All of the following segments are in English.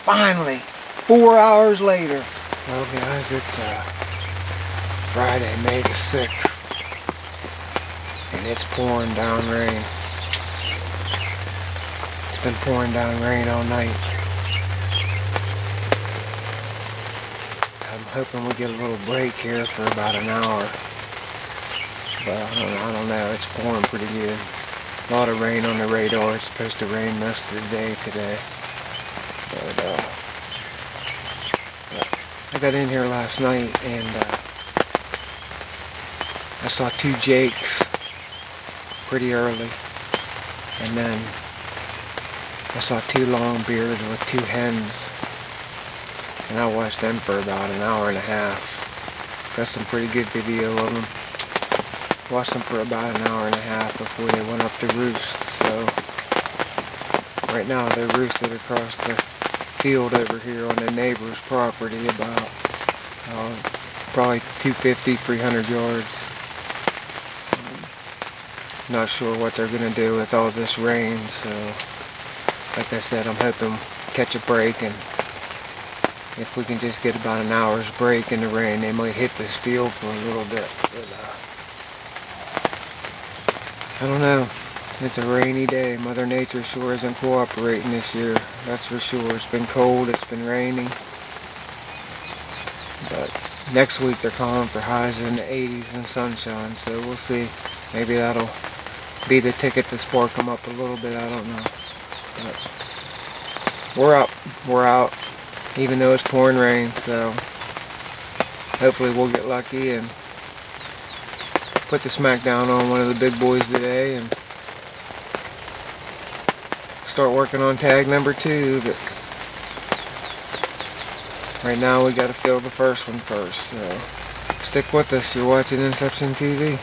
Finally, 4 hours later. Well guys, it's Friday, May the 6th. And it's pouring down rain. It's been pouring down rain all night. I'm hoping we get a little break here for about an hour. But I don't know, it's pouring pretty good. A lot of rain on the radar. It's supposed to rain most of the day today. But I got in here last night and I saw 2 jakes pretty early. And then I saw 2 longbeards with 2 hens. And I watched them for about an hour and a half. Got some pretty good video of them. Watched them for about an hour and a half before they went up to roost. So right now they're roosted across the field over here on the neighbor's property, about probably 250, 300 yards. Not sure what they're going to do with all this rain, so like I said, I'm hoping to catch a break, and if we can just get about an hour's break in the rain, they might hit this field for a little bit. But, I don't know. It's a rainy day. Mother Nature sure isn't cooperating this year. That's for sure. It's been cold. It's been raining. But next week they're calling for highs in the 80s and sunshine. So we'll see. Maybe that'll be the ticket to spark them up a little bit. I don't know. But we're up. We're out. Even though it's pouring rain. So hopefully we'll get lucky and put the smack down on one of the big boys today and start working on tag number 2. But right now we got to fill the first one first. So stick with us. You're watching Inception TV.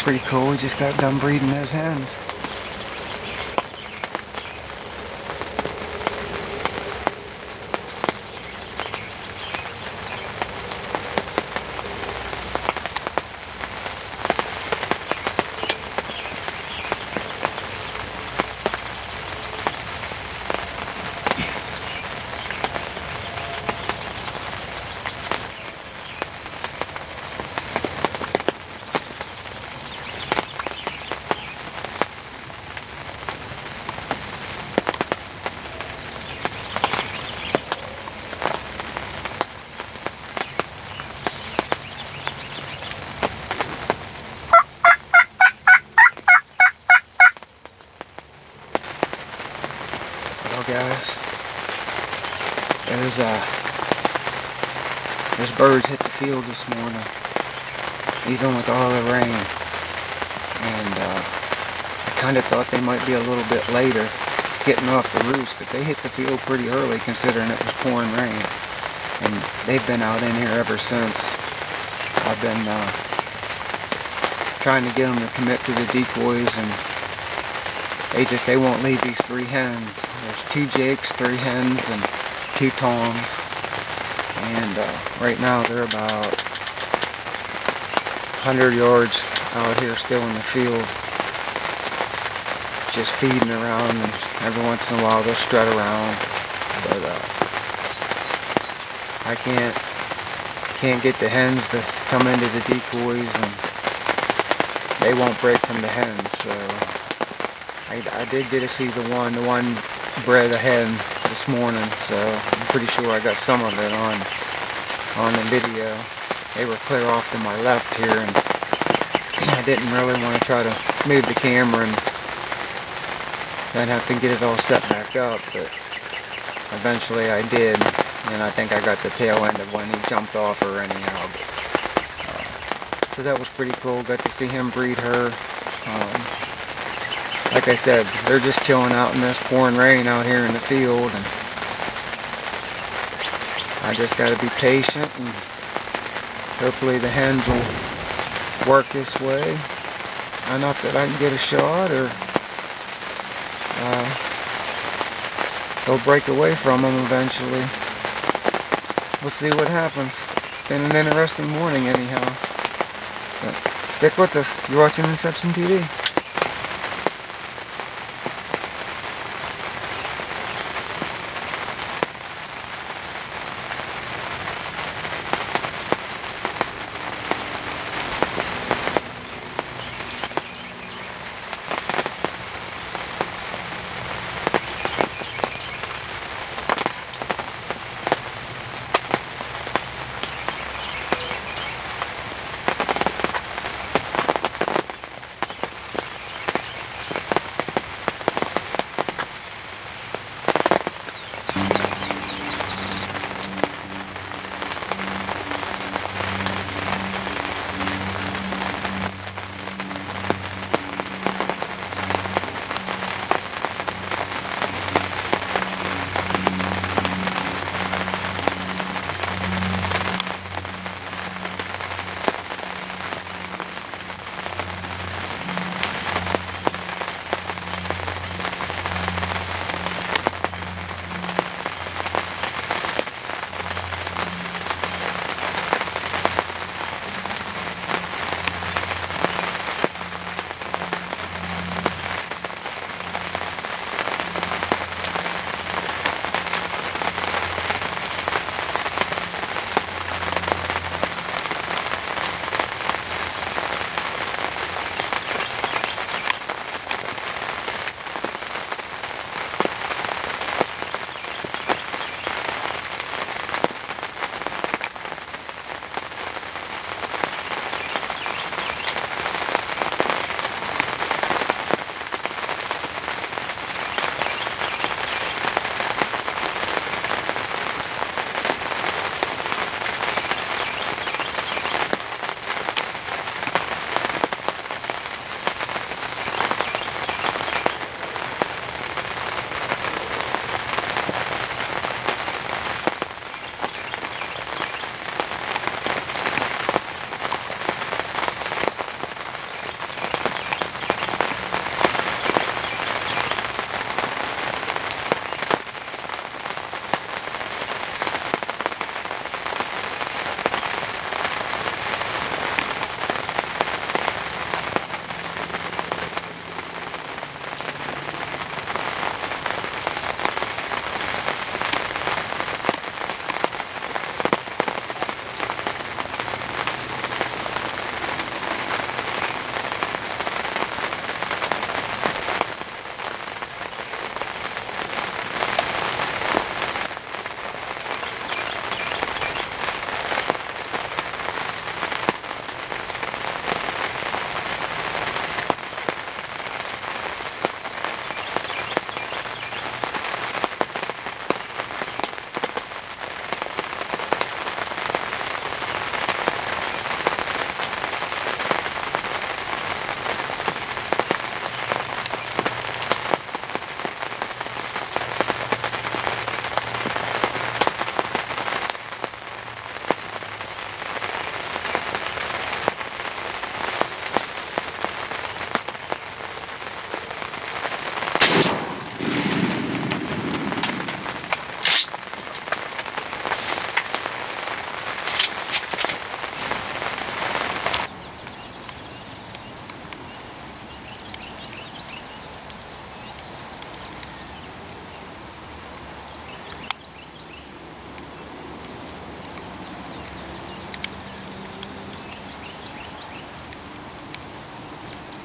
pretty cool. We just got done breeding those hens. Well, guys, there's birds hit the field this morning, even with all the rain. And I kind of thought they might be a little bit later getting off the roost, but they hit the field pretty early considering it was pouring rain. And they've been out in here ever since. I've been trying to get them to commit to the decoys, and they won't leave these 3 hens. There's 2 jakes, 3 hens, and 2 toms. And right now they're about 100 yards out here still in the field, just feeding around, and every once in a while they'll strut around. But I can't get the hens to come into the decoys, and they won't break from the hens. So I did get to see the one bred a hen this morning, so I'm pretty sure I got some of it on the video. They were clear off to my left here, and I didn't really want to try to move the camera and then have to get it all set back up, but eventually I did, and I think I got the tail end of when he jumped off her anyhow. So that was pretty cool. Got to see him breed her. Like I said, they're just chilling out in this pouring rain out here in the field, and I just got to be patient, and hopefully the hens will work this way enough that I can get a shot, or they'll break away from them eventually. We'll see what happens. Been an interesting morning anyhow. But stick with us. You're watching Inception TV.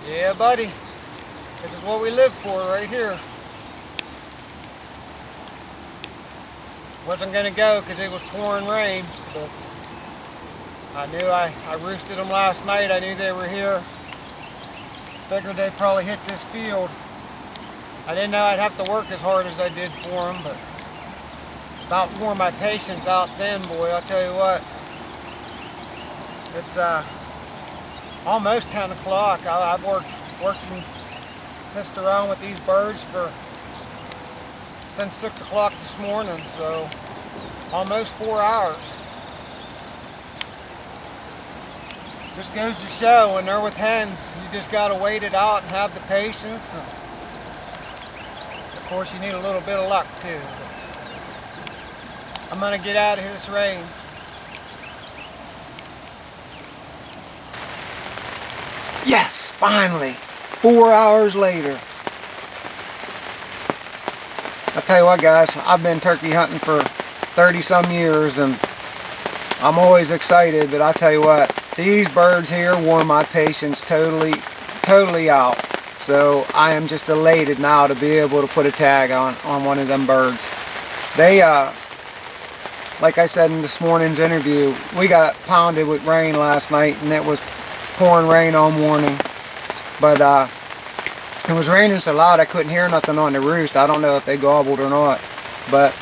Yeah, buddy. This is what we live for right here. Wasn't gonna go because it was pouring rain, but I knew I roosted them last night. I knew they were here. Figured they'd probably hit this field. I didn't know I'd have to work as hard as I did for them, but about wore my patience out then, boy. I'll tell you what. It's almost 10 o'clock. I've worked and pissed around with these birds since 6 o'clock this morning, so almost 4 hours. Just goes to show when they're with hens, you just got to wait it out and have the patience. And of course, you need a little bit of luck too. I'm going to get out of here, this rain. Yes, finally, 4 hours later. I'll tell you what, guys, I've been turkey hunting for 30 some years and I'm always excited, but I'll tell you what, these birds here wore my patience totally out. So I am just elated now to be able to put a tag on one of them birds. They, like I said in this morning's interview, we got pounded with rain last night and it was pouring rain all morning. But it was raining so loud I couldn't hear nothing on the roost. I don't know if they gobbled or not. But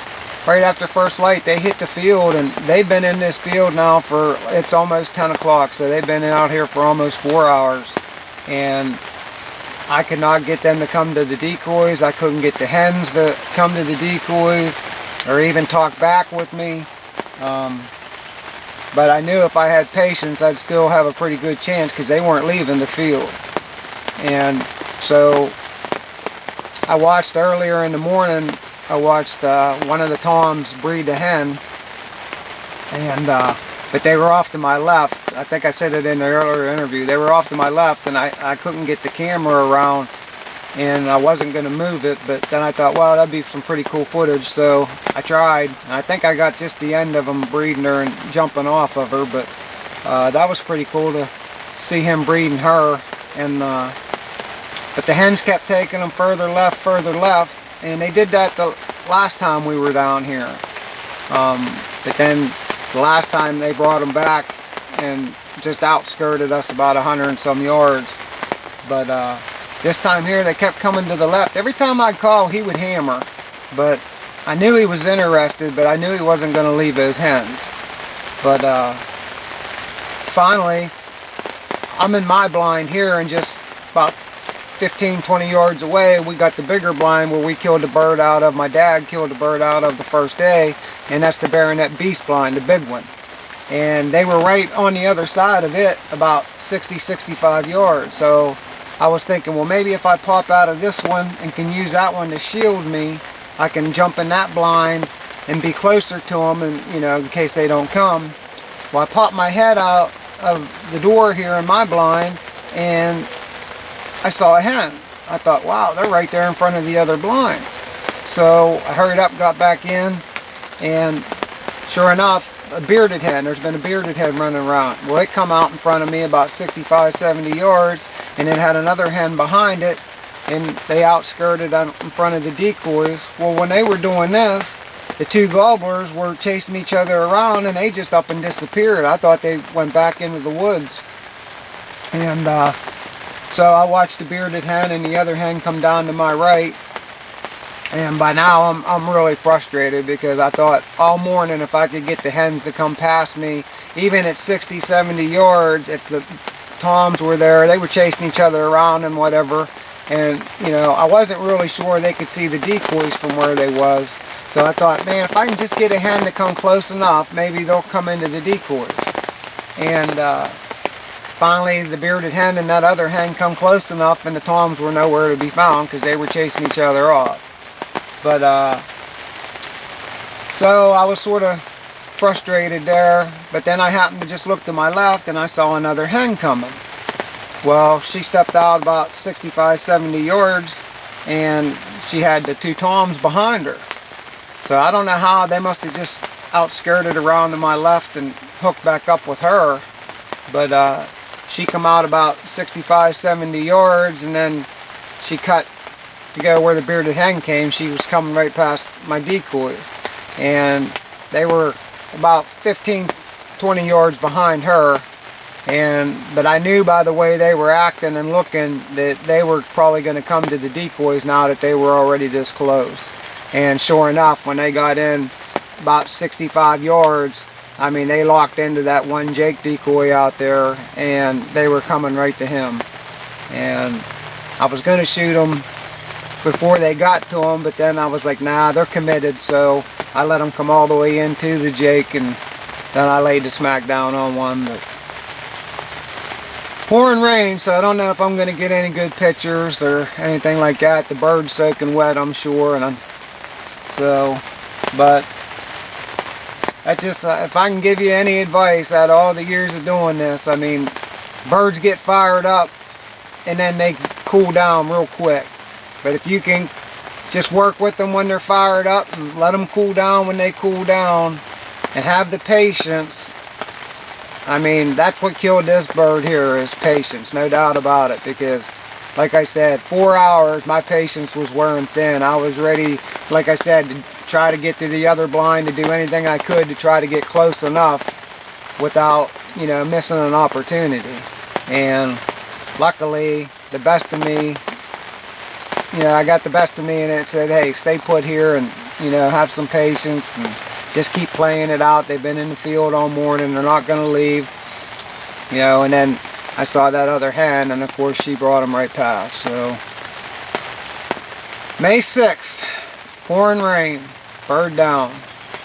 right after first light, they hit the field, and they've been in this field now for, it's almost 10 o'clock, so they've been out here for almost 4 hours. And I could not get them to come to the decoys. I couldn't get the hens to come to the decoys or even talk back with me. But I knew if I had patience, I'd still have a pretty good chance because they weren't leaving the field. And so I watched earlier in the morning, I watched one of the toms breed a hen, and but they were off to my left. I think I said it in the earlier interview. They were off to my left, and I couldn't get the camera around, and I wasn't going to move it. But then I thought, well, that'd be some pretty cool footage, so I tried. And I think I got just the end of them breeding her and jumping off of her, but that was pretty cool to see him breeding her. And but the hens kept taking them further left, and they did that the last time we were down here. But then the last time they brought them back and just outskirted us about 100 and some yards. But this time here they kept coming to the left. Every time I'd call, he would hammer. But I knew he was interested, but I knew he wasn't going to leave his hens. But finally, I'm in my blind here, and just about 15-20 yards away we got the bigger blind where we killed the bird out of, my dad killed the bird out of the first day, and that's the baronet beast blind, the big one. And they were right on the other side of it, about 60-65 yards. So I was thinking, well, maybe if I pop out of this one and can use that one to shield me, I can jump in that blind and be closer to them, and you know, in case they don't come. Well, I popped my head out of the door here in my blind, and I saw a hen. I thought, wow, they're right there in front of the other blind. So I hurried up, got back in, and sure enough, a bearded hen. There's been a bearded hen running around. Well, it come out in front of me about 65-70 yards, and it had another hen behind it, and they outskirted in front of the decoys. Well, when they were doing this, the two gobblers were chasing each other around, and they just up and disappeared. I thought they went back into the woods. And so I watched the bearded hen and the other hen come down to my right, and by now I'm really frustrated because I thought all morning if I could get the hens to come past me, even at 60-70 yards, if the toms were there, they were chasing each other around and whatever, and you know, I wasn't really sure they could see the decoys from where they was. So I thought, man, if I can just get a hen to come close enough, maybe they'll come into the decoys. And finally, the bearded hen and that other hen come close enough, and the toms were nowhere to be found because they were chasing each other off. But so I was sort of frustrated there, but then I happened to just look to my left and I saw another hen coming. Well, she stepped out about 65-70 yards, and she had the two toms behind her. So I don't know how, they must have just outskirted around to my left and hooked back up with her. But she come out about 65-70 yards, and then she cut to go where the bearded hen came. She was coming right past my decoys, and they were about 15-20 yards behind her. But I knew by the way they were acting and looking that they were probably going to come to the decoys now that they were already this close. And sure enough, when they got in about 65 yards, I mean, they locked into that one Jake decoy out there, and they were coming right to him. And I was going to shoot them before they got to him, but then I was like, nah, they're committed, so I let them come all the way into the Jake, and then I laid the smack down on one. But pouring rain, so I don't know if I'm going to get any good pictures or anything like that. The bird's soaking wet, I'm sure, but that just, if I can give you any advice out of all the years of doing this, I mean, birds get fired up and then they cool down real quick. But if you can just work with them when they're fired up and let them cool down when they cool down and have the patience, I mean, that's what killed this bird here, is patience, no doubt about it. Because, like I said, 4 hours, my patience was wearing thin. I was ready, like I said, to try to get to the other blind, to do anything I could to try to get close enough without, you know, missing an opportunity. And luckily, the best of me, you know, I got the best of me, and it said, hey, stay put here and, you know, have some patience and just keep playing it out. They've been in the field all morning. They're not going to leave. You know, and then I saw that other hen, and of course she brought them right past. So, May 6th, pouring rain, bird down.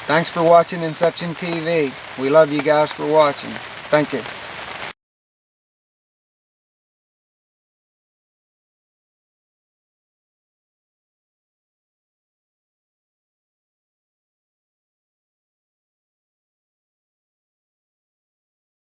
Thanks for watching Inception TV. We love you guys for watching. Thank you.